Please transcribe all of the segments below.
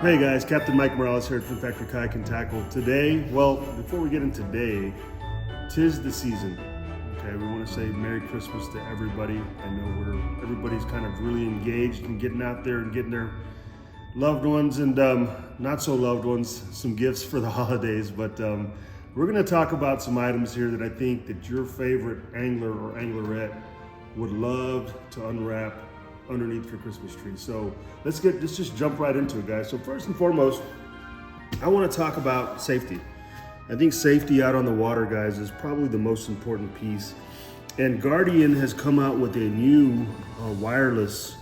Hey guys, Captain Mike Morales here at Food Factory Kayak and Tackle. Today, well, before we get into today, 'tis the season. Okay, we want to say Merry Christmas to everybody. I know everybody's kind of really engaged and getting out there and getting their loved ones and not so loved ones some gifts for the holidays. But we're going to talk about some items here that I think that your favorite angler or anglerette would love to unwrap underneath your Christmas tree. So let's just jump right into it, guys. So first and foremost, I want to talk about safety. I think safety out on the water, guys, is probably the most important piece. And Guardian has come out with a new wireless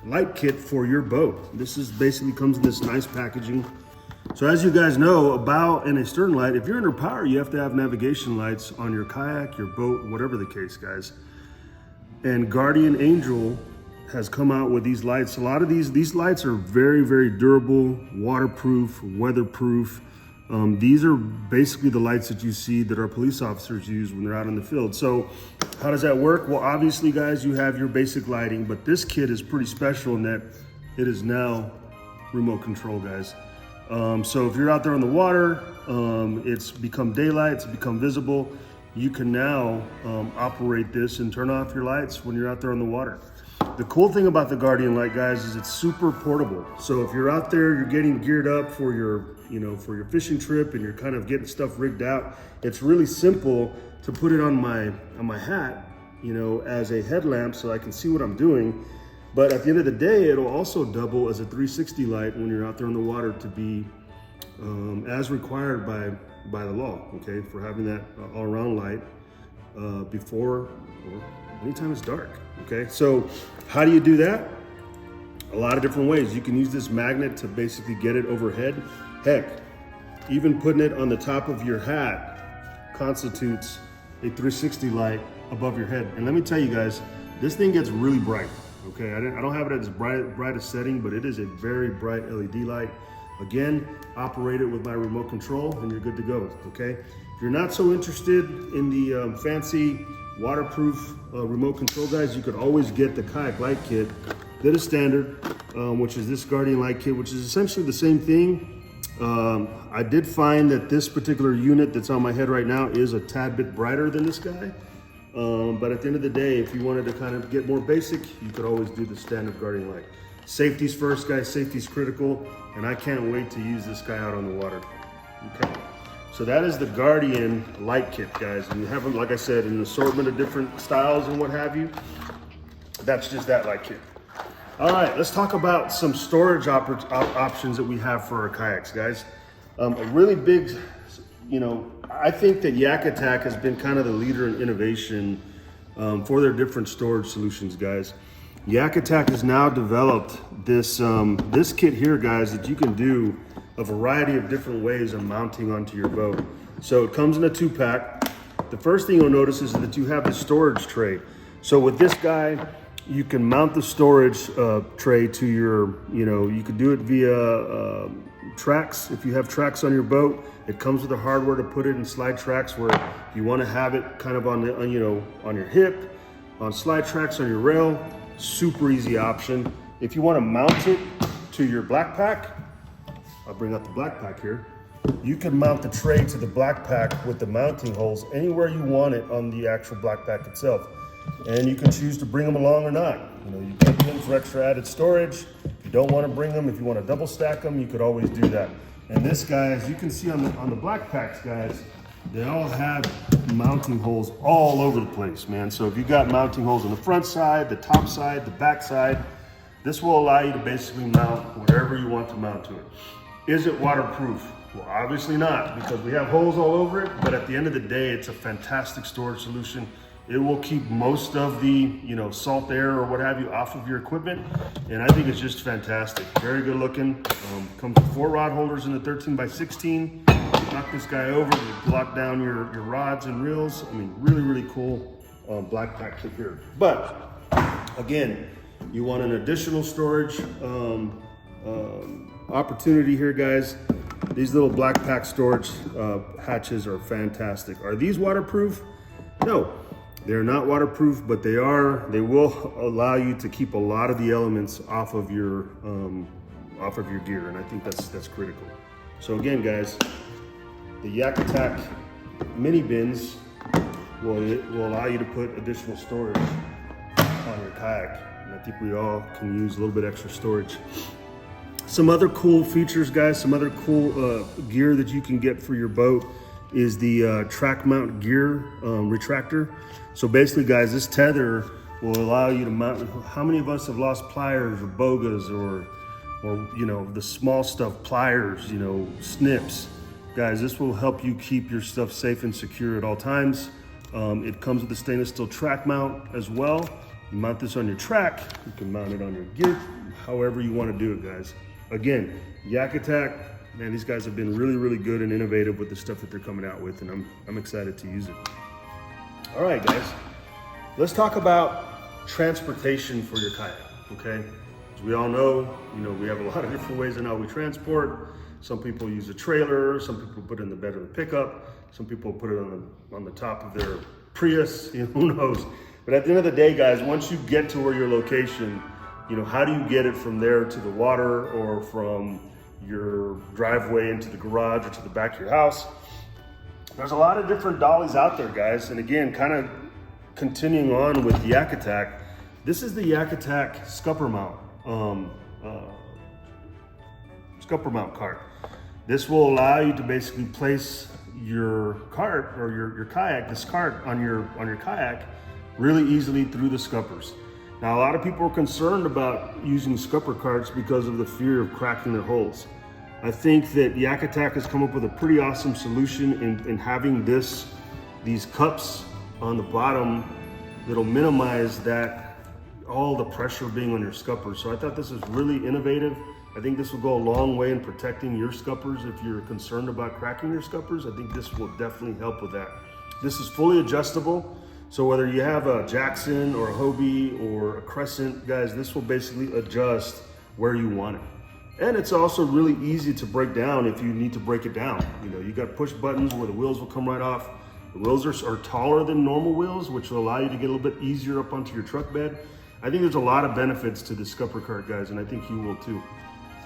light kit for your boat. This is basically comes in this nice packaging. So as you guys know, a bow and a stern light, if you're under power, you have to have navigation lights on your kayak, your boat, whatever the case, guys. And Guardian Angel has come out with these lights. A lot of these lights are very, very durable, waterproof, weatherproof. These are basically the lights that you see that our police officers use when they're out in the field. So how does that work? Well, obviously, guys, you have your basic lighting, but this kit is pretty special in that it is now remote control, guys. So if you're out there on the water, it's become daylight, it's become visible. You can now operate this and turn off your lights when you're out there on the water. The cool thing about the Guardian light, guys, is it's super portable. So if you're out there, you're getting geared up for your, for your fishing trip and you're kind of getting stuff rigged out, it's really simple to put it on my hat, as a headlamp so I can see what I'm doing. But at the end of the day, it'll also double as a 360 light when you're out there on the water to be as required by the law, okay, for having that all-around light before or anytime it's dark, okay? So how do you do that? A lot of different ways. You can use this magnet to basically get it overhead. Heck, even putting it on the top of your hat constitutes a 360 light above your head. And let me tell you guys, this thing gets really bright, okay? I don't have it at its brightest setting, but it is a very bright LED light. Again, operate it with my remote control and you're good to go, okay? If you're not so interested in the fancy waterproof remote control, guys, you could always get the kayak light kit that is standard, which is this Guardian light kit, which is essentially the same thing. I did find that this particular unit that's on my head right now is a tad bit brighter than this guy. But at the end of the day, if you wanted to kind of get more basic, you could always do the standard Guardian light. Safety's first, guys. Safety's critical, and I can't wait to use this guy out on the water. Okay, so that is the Guardian light kit, guys. And you have them, like I said, in an assortment of different styles and what have you. That's just that light kit. All right, let's talk about some storage options that we have for our kayaks, guys. A really big, I think that Yak Attack has been kind of the leader in innovation for their different storage solutions, guys. Yak Attack has now developed this this kit here, guys, that you can do a variety of different ways of mounting onto your boat. So it comes in a 2-pack. The first thing you'll notice is that you have a storage tray. So with this guy, you can mount the storage tray to your, you could do it via tracks. If you have tracks on your boat, it comes with the hardware to put it in slide tracks where you want to have it kind of on your hip, on slide tracks on your rail. Super easy option. If you want to mount it to your black pack, I'll bring out the black pack here. You can mount the tray to the black pack with the mounting holes anywhere you want it on the actual black pack itself. And you can choose to bring them along or not. You get them for extra added storage. If you don't want to bring them, if you want to double stack them, you could always do that. And this guy, as you can see on the black packs, guys, they all have mounting holes all over the place, man. So if you got mounting holes on the front side, the top side, the back side, this will allow you to basically mount whatever you want to mount to it. Is it waterproof? Well, obviously not, because we have holes all over it, but at the end of the day, it's a fantastic storage solution. It will keep most of the, salt air or what have you off of your equipment. And I think it's just fantastic. Very good looking. Comes with 4 rod holders in the 13x16. Knock this guy over, you lock down your rods and reels. I mean, really, really cool black pack kit here. But again, you want an additional storage opportunity here, guys. These little black pack storage hatches are fantastic. Are these waterproof? No. They're not waterproof, but they will allow you to keep a lot of the elements off of your off of your gear, and I think that's critical. So again, guys, the Yak Attack mini bins will allow you to put additional storage on your kayak, and I think we all can use a little bit extra storage. Some other cool features, guys, some other cool gear that you can get for your boat is the track mount gear retractor. So basically, guys, this tether will allow you to mount. How many of us have lost pliers or bogas or you know, the small stuff, pliers, you know, snips? Guys, this will help you keep your stuff safe and secure at all times. It comes with a stainless steel track mount as well. You mount this on your track, you can mount it on your gear, however you want to do it, guys. Again, Yak Attack, man, these guys have been really, really good and innovative with the stuff that they're coming out with, and I'm excited to use it. All right, guys, let's talk about transportation for your kayak, okay? As we all know, you know, we have a lot of different ways in how we transport. Some people use a trailer, some people put it in the bed of the pickup, some people put it on the top of their Prius, you know, who knows? But at the end of the day, guys, once you get to where your location, you know, how do you get it from there to the water or from your driveway into the garage or to the back of your house? There's a lot of different dollies out there, guys. And again, kind of continuing on with the Yak Attack, this is the Yak Attack scupper mount cart. This will allow you to basically place your cart or your kayak, this cart on your kayak really easily through the scuppers. Now, a lot of people are concerned about using scupper carts because of the fear of cracking their holes. I think that Yak Attack has come up with a pretty awesome solution in having these cups on the bottom that'll minimize all the pressure being on your scuppers. So I thought this is really innovative. I think this will go a long way in protecting your scuppers. If you're concerned about cracking your scuppers, I think this will definitely help with that. This is fully adjustable. So whether you have a Jackson or a Hobie or a Crescent, guys, this will basically adjust where you want it. And it's also really easy to break down if you need to break it down. You know, you got push buttons where the wheels will come right off. The wheels are taller than normal wheels, which will allow you to get a little bit easier up onto your truck bed. I think there's a lot of benefits to the scupper cart, guys, and I think you will too.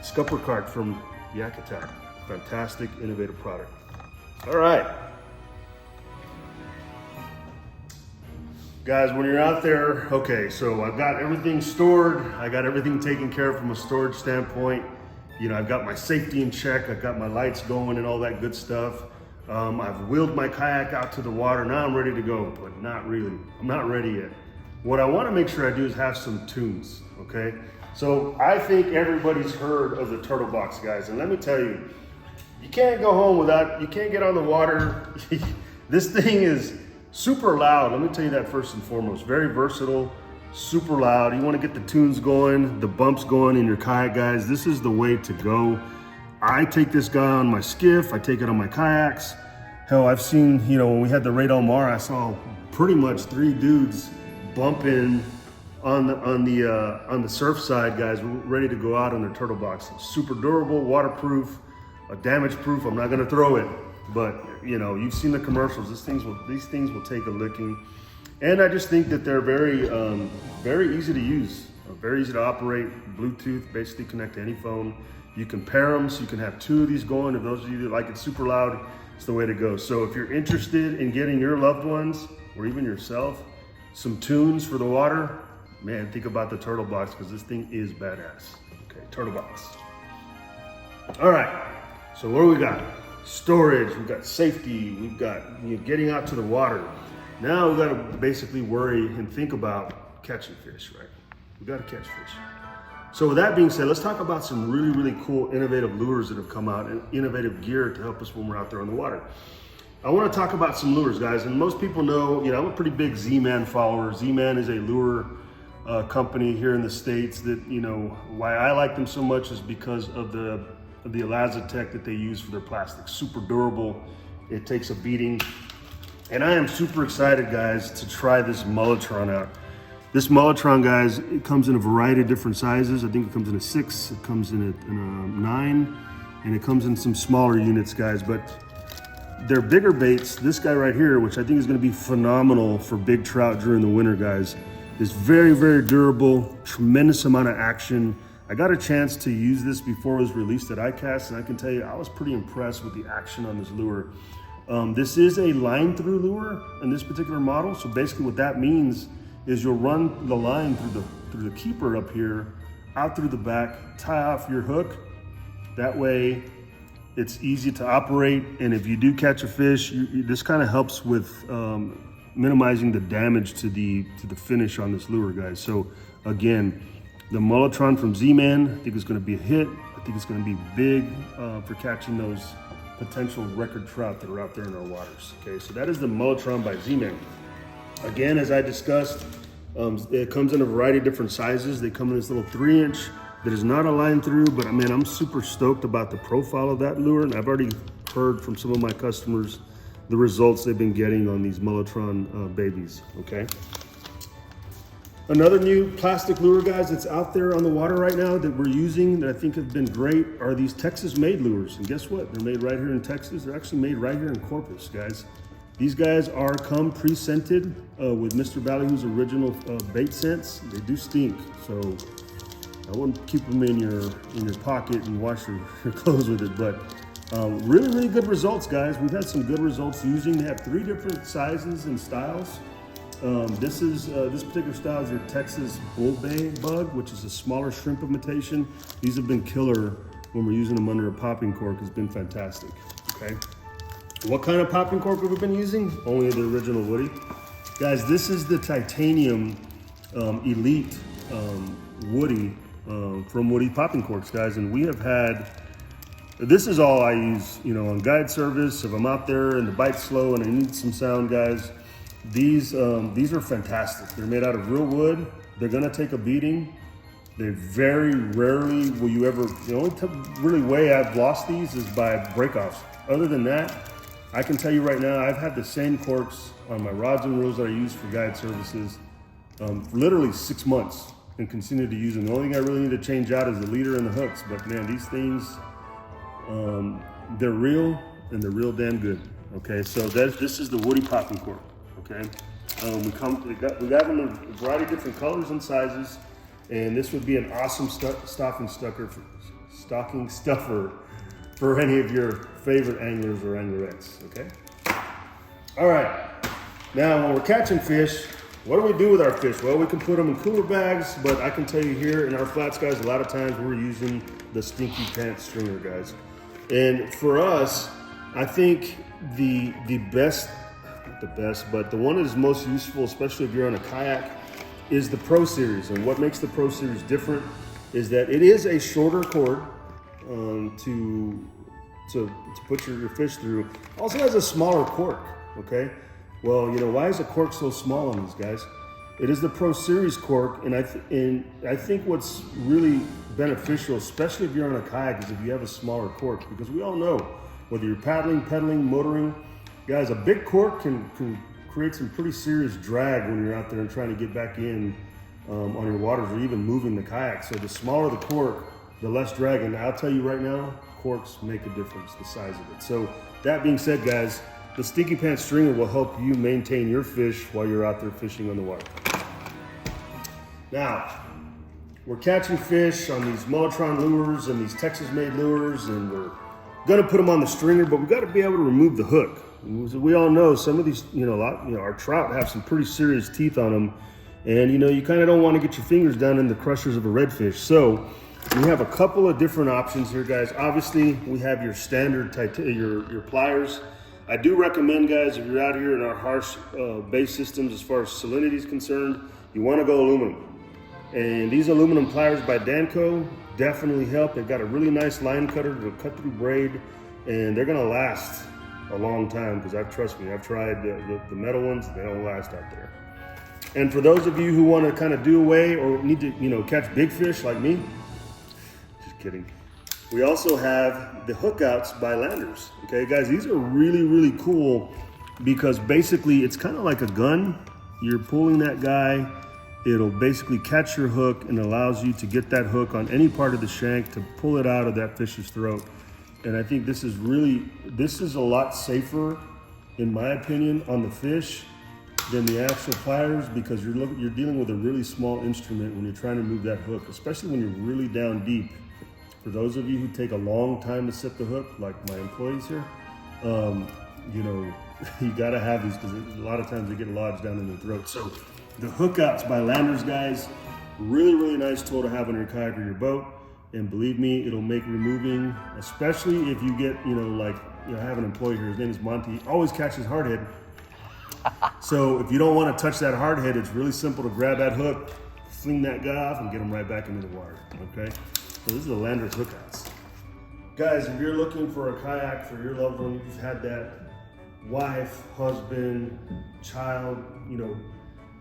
Scupper cart from Yak Attack, fantastic, innovative product. All right. Guys, when you're out there, okay, so I've got everything stored. I got everything taken care of from a storage standpoint. You know, I've got my safety in check. I've got my lights going and all that good stuff. I've wheeled my kayak out to the water. Now I'm ready to go, but not really. I'm not ready yet. What I want to make sure I do is have some tunes, okay? So I think everybody's heard of the turtle box, guys. And let me tell you, you can't go home without, you can't get on the water. This thing is super loud. Let me tell you that first and foremost. Very versatile, super loud. You want to get the tunes going, the bumps going in your kayak, guys. This is the way to go. I take this guy on my skiff. I take it on my kayaks. Hell, I've seen, you know, when we had the Raid Al Mar, I saw pretty much 3 dudes bumping on the surf side, guys, ready to go out on their turtle box. Super durable, waterproof, damage proof. I'm not going to throw it. But, you know, you've seen the commercials. These things will take a licking. And I just think that they're very easy to use, very easy to operate. Bluetooth, basically connect to any phone. You can pair them, so you can have 2 of these going. If those of you that like it super loud, it's the way to go. So if you're interested in getting your loved ones, or even yourself, some tunes for the water, man, think about the turtle box, because this thing is badass. Okay, turtle box. All right, so what do we got? Storage, we've got safety, we've got getting out to the water. Now we've got to basically worry and think about catching fish, right? We got to catch fish. So with that being said, let's talk about some really, really cool, innovative lures that have come out and innovative gear to help us when we're out there on the water. I want to talk about some lures, guys, and most people know, you know, I'm a pretty big Z-Man follower. Z-Man is a lure company here in the States that, you know, why I like them so much is because of the Elazitech that they use for their plastics. Super durable, it takes a beating. And I am super excited, guys, to try this Mullitron out. This Mullitron, guys, it comes in a variety of different sizes. I think it comes in a 6, it comes in a 9, and it comes in some smaller units, guys. But they're bigger baits. This guy right here, which I think is gonna be phenomenal for big trout during the winter, guys, is very, very durable, tremendous amount of action. I got a chance to use this before it was released at iCast, and I can tell you I was pretty impressed with the action on this lure. This is a line through lure in this particular model. So basically what that means is you'll run the line through the keeper up here, out through the back, tie off your hook. That way it's easy to operate. And if you do catch a fish, this kind of helps with minimizing the damage to the finish on this lure, guys. So again, the Mulletron from Z-Man, I think it's gonna be a hit. I think it's gonna be big for catching those potential record trout that are out there in our waters. Okay, so that is the Mulletron by Z-Man. Again, as I discussed, it comes in a variety of different sizes. They come in this little 3-inch that is not a line through, but I mean, I'm super stoked about the profile of that lure, and I've already heard from some of my customers the results they've been getting on these Mulletron babies, okay? Another new plastic lure, guys, that's out there on the water right now that we're using that I think have been great are these Texas-made lures. And guess what? They're made right here in Texas. They're actually made right here in Corpus, guys. These guys come pre-scented with Mr. Ballyhoo's original bait scents. They do stink, so I wouldn't keep them in your pocket and wash your clothes with it. But really, really good results, guys. We've had some good results using. They have 3 different sizes and styles. This particular style is your Texas Bull Bay bug, which is a smaller shrimp imitation. These have been killer when we're using them under a popping cork. It's been fantastic, okay? What kind of popping cork have we been using? Only the original Woody. Guys, this is the titanium elite Woody from Woody popping corks, guys. And we have had, this is all I use, you know, on guide service. If I'm out there and the bite's slow and I need some sound, guys, these are fantastic. They're made out of real wood. They're gonna take a beating. They very rarely will you ever, the only really way I've lost these is by breakoffs. Other than that, I can tell you right now, I've had the same corks on my rods and reels that I use for guide services for literally 6 months and continue to use them. The only thing I really need to change out is the leader and the hooks. But man, these things, they're real and they're real damn good. Okay, so this is the Woody popping cork. Okay, we got them in a variety of different colors and sizes, and this would be an awesome stocking stuffer for any of your favorite anglers or anglerettes. Okay. All right. Now, when we're catching fish, what do we do with our fish? Well, we can put them in cooler bags, but I can tell you here in our flats, guys, a lot of times we're using the Stinky Pants stringer, guys. And for us, I think the best, not the best, but the one that is most useful, especially if you're on a kayak, is the Pro Series. And what makes the Pro Series different is that it is a shorter cord to put your fish through. Also has a smaller cork, okay? Well, you know, why is the cork so small on these, guys? It is the Pro Series cork, and I think what's really beneficial, especially if you're on a kayak, is if you have a smaller cork, because we all know, whether you're paddling, pedaling, motoring, guys, a big cork can create some pretty serious drag when you're out there and trying to get back in on your waters or even moving the kayak. So the smaller the cork, the less drag. And I'll tell you right now, corks make a difference, the size of it. So that being said, guys, the Stinky Pants stringer will help you maintain your fish while you're out there fishing on the water. Now, we're catching fish on these Mulletron lures and these Texas-made lures, and we're gonna put them on the stringer, but we gotta be able to remove the hook. We all know some of these, our trout have some pretty serious teeth on them, and you kind of don't want to get your fingers down in the crushers of a redfish. So we have a couple of different options here, guys. Obviously, we have your standard your pliers. I do recommend, guys, if you're out here in our harsh base systems, as far as salinity is concerned, you want to go aluminum. And these aluminum pliers by Danco definitely help. They've got a really nice line cutter to cut through braid, and they're gonna last a long time, because trust me, I've tried the metal ones. They don't last out there. And for those of you who want to kind of do away or need to catch big fish like me, just kidding, we also have the hook outs by Landers. Okay, guys, these are really, really cool, because basically it's kind of like a gun. You're pulling that guy, it'll basically catch your hook and allows you to get that hook on any part of the shank to pull it out of that fish's throat. And I think this is a lot safer, in my opinion, on the fish than the actual pliers, because you're dealing with a really small instrument when you're trying to move that hook, especially when you're really down deep. For those of you who take a long time to set the hook, like my employees here, you know, you gotta have these, because a lot of times they get lodged down in the throat. So the hook outs by Landers, guys, really, really nice tool to have on your kayak or your boat. And believe me, it'll make removing, especially if you get, you know, like, you know, I have an employee here, his name is Monty, always catches hardhead. So if you don't want to touch that hardhead, it's really simple to grab that hook, fling that guy off, and get him right back into the water, okay? So this is the Landers hook outs. Guys, if you're looking for a kayak for your loved one, you've had that wife, husband, child, you know,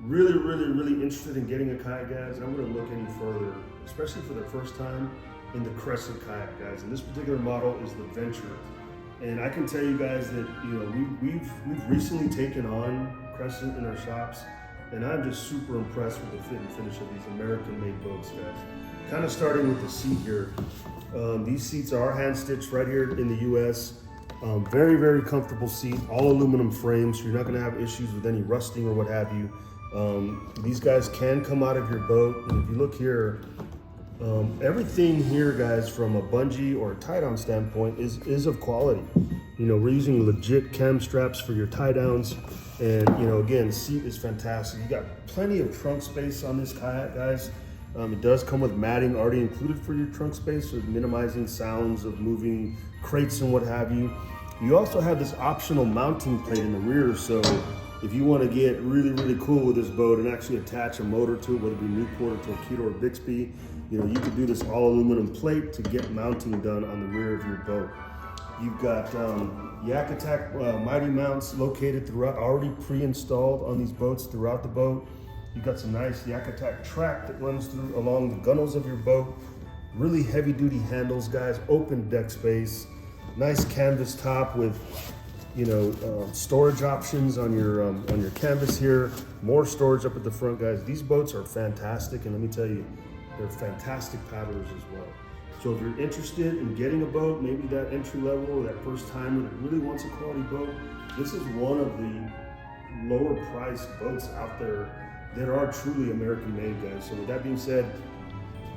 really, really, really interested in getting a kayak, guys, I wouldn't look any further, especially for the first time, in the Crescent kayak, guys. And this particular model is the Venture. And I can tell you guys that, you know, we've recently taken on Crescent in our shops, and I'm just super impressed with the fit and finish of these American-made boats, guys. Kind of starting with the seat here. These seats are hand-stitched right here in the US. Very, very comfortable seat, all aluminum frames, so you're not gonna have issues with any rusting or what have you. These guys can come out of your boat, and if you look here, everything here, guys, from a bungee or a tie-down standpoint is of quality. You know, we're using legit cam straps for your tie-downs, and you know, again, the seat is fantastic. You got plenty of trunk space on this kayak, guys. It does come with matting already included for your trunk space, so minimizing sounds of moving crates and what have you. You also have this optional mounting plate in the rear, so if you want to get really, really cool with this boat and actually attach a motor to it, whether it be Newport or Torpedo or Bixby, you know, you can do this all aluminum plate to get mounting done on the rear of your boat. You've got Yak Attack Mighty mounts located throughout, already pre-installed on these boats throughout the boat. You've got some nice Yak Attack track that runs through along the gunnels of your boat. Really heavy duty handles, guys, open deck space, nice canvas top with, you know, storage options on your canvas here. More storage up at the front, guys. These boats are fantastic, and let me tell you, they're fantastic paddlers as well. So if you're interested in getting a boat, maybe that entry level or that first timer that really wants a quality boat, this is one of the lower priced boats out there that are truly American made, guys. So with that being said,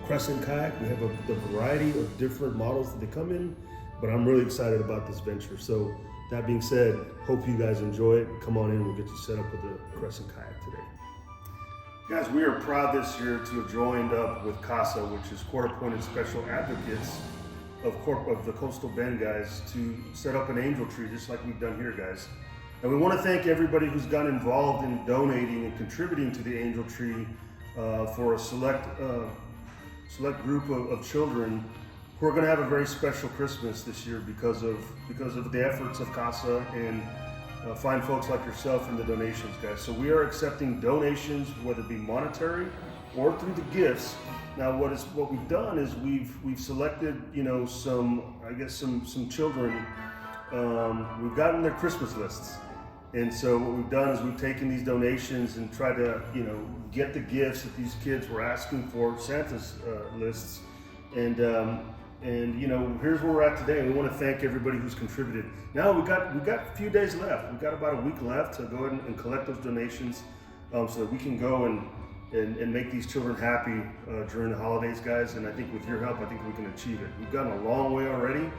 Crescent Kayak, we have the variety of different models that they come in, but I'm really excited about this venture. So that being said, hope you guys enjoy it. Come on in, we'll get you set up with the Crescent Kayak today. Guys, we are proud this year to have joined up with CASA, which is Court-Appointed Special Advocates of the Coastal Bend, guys, to set up an angel tree just like we've done here, guys. And we want to thank everybody who's gotten involved in donating and contributing to the angel tree for a select group of children who are going to have a very special Christmas this year because of the efforts of CASA and fine folks like yourself and the donations, guys. So we are accepting donations, whether it be monetary or through the gifts. Now, what we've done is we've selected, you know, some children. We've gotten their Christmas lists. And so what we've done is we've taken these donations and tried to, you know, get the gifts that these kids were asking for, Santa's lists. And you know, here's where we're at today. And we want to thank everybody who's contributed. Now we've got a few days left. We've got about a week left to go ahead and collect those donations so that we can go and make these children happy during the holidays, guys. And I think with your help, I think we can achieve it. We've gotten a long way already.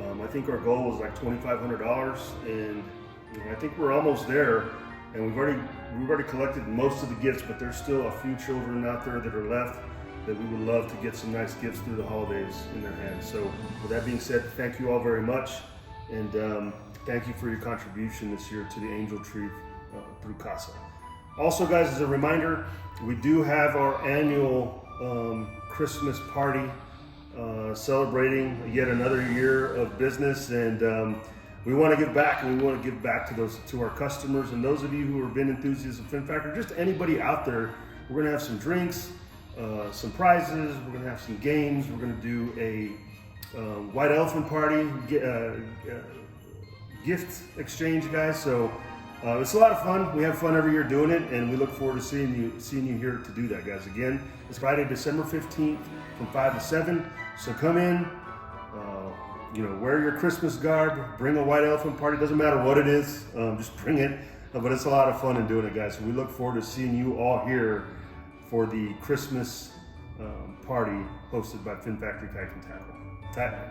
I think our goal was like $2,500, and I think we're almost there, and we've already collected most of the gifts, but there's still a few children out there that are left that we would love to get some nice gifts through the holidays in their hands. So with that being said, thank you all very much, and thank you for your contribution this year to the Angel Tree through CASA. Also, guys, as a reminder, we do have our annual Christmas party celebrating yet another year of business, and we want to give back, and we want to give back to our customers and those of you who have been enthusiasts of Fin Factor, just anybody out there. We're going to have some drinks, some prizes. We're going to have some games. We're going to do a white elephant party, gift exchange, guys. So it's a lot of fun. We have fun every year doing it, and we look forward to seeing you here to do that, guys. Again, it's Friday, December 15th from 5 to 7. So come in. You know, wear your Christmas garb, bring a white elephant party, doesn't matter what it is, just bring it. But it's a lot of fun in doing it, guys. So we look forward to seeing you all here for the Christmas party hosted by Fin Factory Kayak and Tackle.